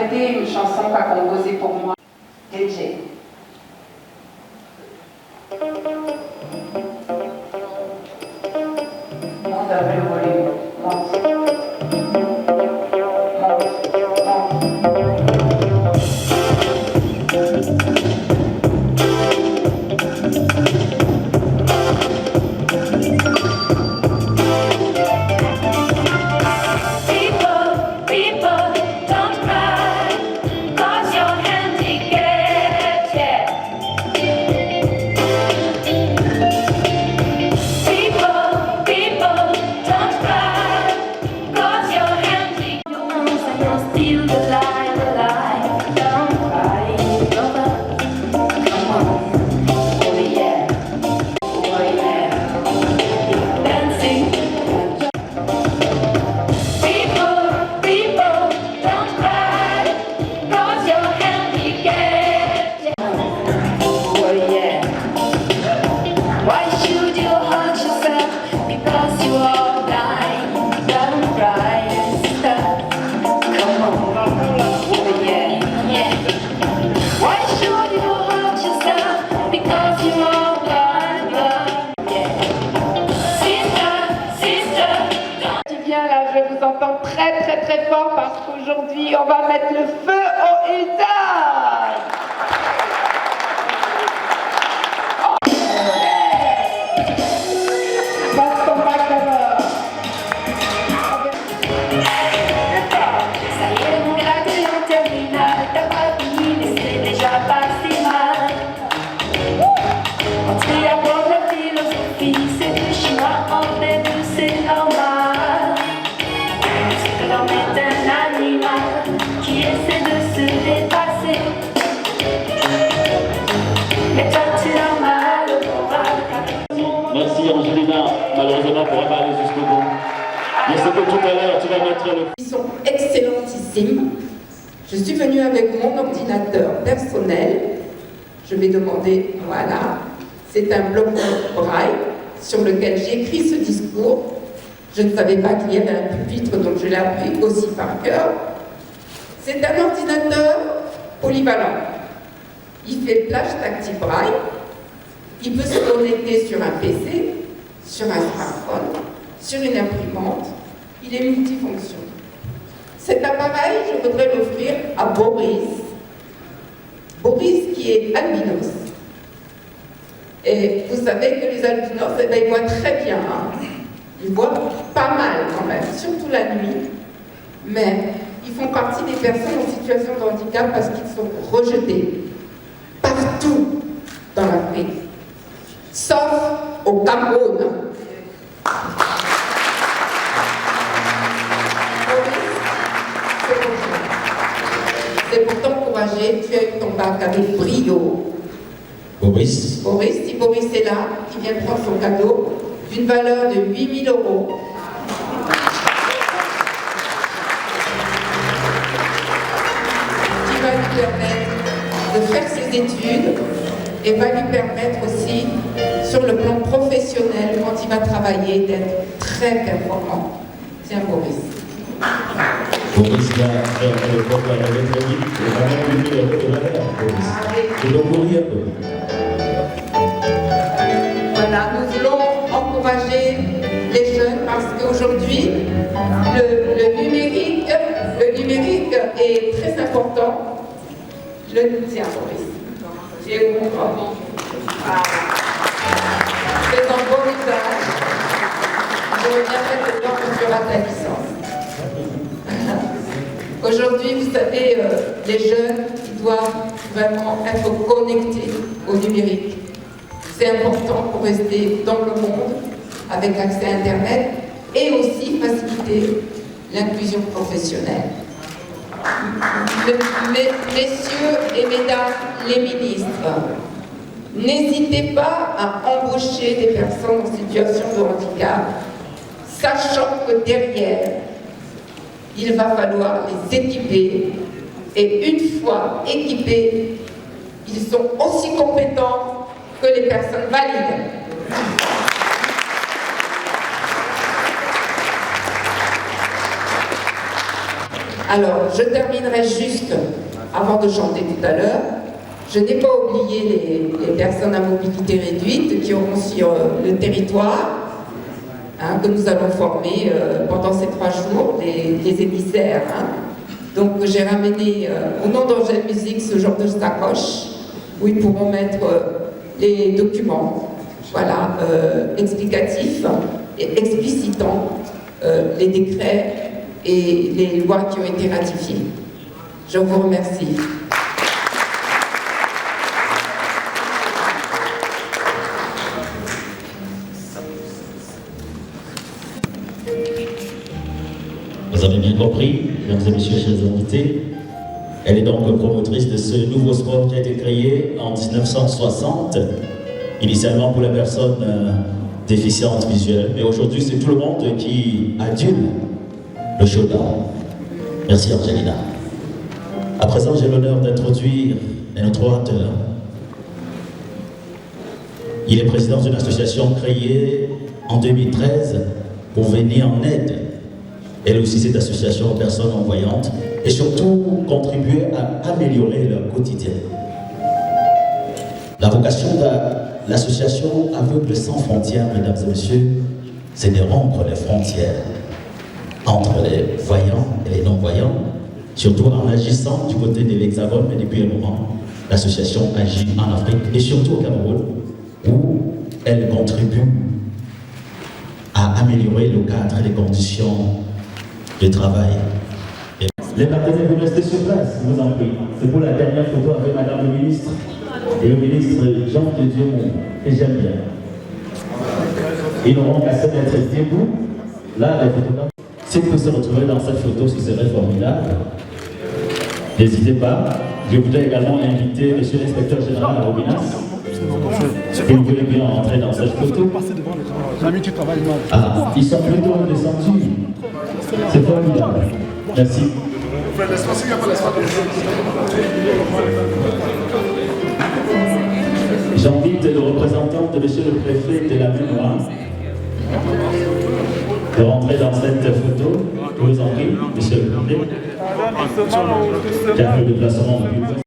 interpréter une chanson qu'a composée pour moi, DJ. Monte un peu le volume, monte. Très fort parce qu'aujourd'hui on va mettre le feu au usage. Passe ton bac alors. Ça y est, mon gradué en terminale, t'as pas fini, mais c'est déjà pas si mal. Quand tu apprends la philosophie, c'est du chinois en début, c'est normal. L'homme est un animal qui essaie de se dépasser. Mais toi tu as mal au moral. Merci Angelina, malheureusement on ne pourra pas aller jusqu'au bout. Mais c'est que tout à l'heure tu vas mettre le... Ils sont excellentissimes. Je suis venue avec mon ordinateur personnel. Je vais demander, voilà, c'est un bloc-notes braille sur lequel j'ai écrit ce discours. Je ne savais pas qu'il y avait un pupitre, donc je l'ai appris aussi par cœur. C'est un ordinateur polyvalent. Il fait flash tactile braille. Il peut se connecter sur un PC, sur un smartphone, sur une imprimante. Il est multifonction. Cet appareil, je voudrais l'offrir à Boris. Boris qui est albinos. Et vous savez que les albinos, eh bien, ils voient très bien. Hein. Ils voient pas mal quand même, surtout la nuit, mais ils font partie des personnes en situation de handicap parce qu'ils sont rejetés partout dans l'Afrique, sauf au Cameroun. C'est pour t'encourager, tu as eu ton bac avec brio. Boris. Boris, si Boris est là, il vient prendre son cadeau d'une valeur de 8 000 €. Qui va lui permettre de faire ses études et va lui permettre aussi, sur le plan professionnel, quand il va travailler, d'être très performant. Tiens, Boris. Boris va faire le programme avec la vie. Il va même lui dire Boris. Je dois courir un peu. Voilà, nous voulons encourager les jeunes parce qu'aujourd'hui, le numérique est très important. Je le tiens, Boris. J'ai eu mon grand. Voilà. C'est un bon usage. Je reviendrai dedans quand tu auras ta licence. Aujourd'hui, vous savez, les jeunes, ils doivent vraiment être connectés au numérique. C'est important pour rester dans le monde avec accès à Internet et aussi faciliter l'inclusion professionnelle. Messieurs et mesdames les ministres, n'hésitez pas à embaucher des personnes en situation de handicap, sachant que derrière, il va falloir les équiper et une fois équipés, ils sont aussi compétents que les personnes valides. Alors, je terminerai juste, avant de chanter tout à l'heure, je n'ai pas oublié les personnes à mobilité réduite qui auront sur le territoire, hein, que nous allons former pendant ces 3 jours, les émissaires. Hein. Donc j'ai ramené au nom d'Angèle Musique ce genre de sacoche où ils pourront mettre les documents, voilà, explicatifs et explicitant les décrets et les lois qui ont été ratifiées. Je vous remercie. Vous avez bien compris, mesdames et messieurs, chers invités. Elle est donc promotrice de ce nouveau sport qui a été créé en 1960, initialement pour les personnes déficientes visuelles. Mais aujourd'hui, c'est tout le monde qui adule le showdown. Merci Angelina. À présent, j'ai l'honneur d'introduire notre orateur. Il est président d'une association créée en 2013 pour venir en aide, elle aussi, cette association aux personnes non-voyantes, et surtout contribuer à améliorer leur quotidien. La vocation de l'association Aveugles sans frontières, mesdames et messieurs, c'est de rompre les frontières entre les voyants et les non-voyants, surtout en agissant du côté de l'Hexagone, mais depuis un moment, l'association agit en Afrique et surtout au Cameroun, où elle contribue à améliorer le cadre et les conditions de travail. Les partenaires, vous restez sur place, je vous en prie. C'est pour la dernière photo avec Madame le ministre et le ministre Jean de Dieu que j'aime bien. Ils n'auront qu'à se mettre debout. Là, les photographes, s'ils peuvent se retrouver dans cette photo, ce serait formidable. N'hésitez pas. Je voudrais également inviter Monsieur l'inspecteur général à Robinas. Si vous voulez bien entrer dans cette photo. Ah, ils sont plutôt descendus. C'est formidable. Merci. J'invite le représentant de Monsieur le préfet de la mémoire de rentrer dans cette photo. Je vous en prie, Monsieur le préfet. Qui a fait le déplacement depuis.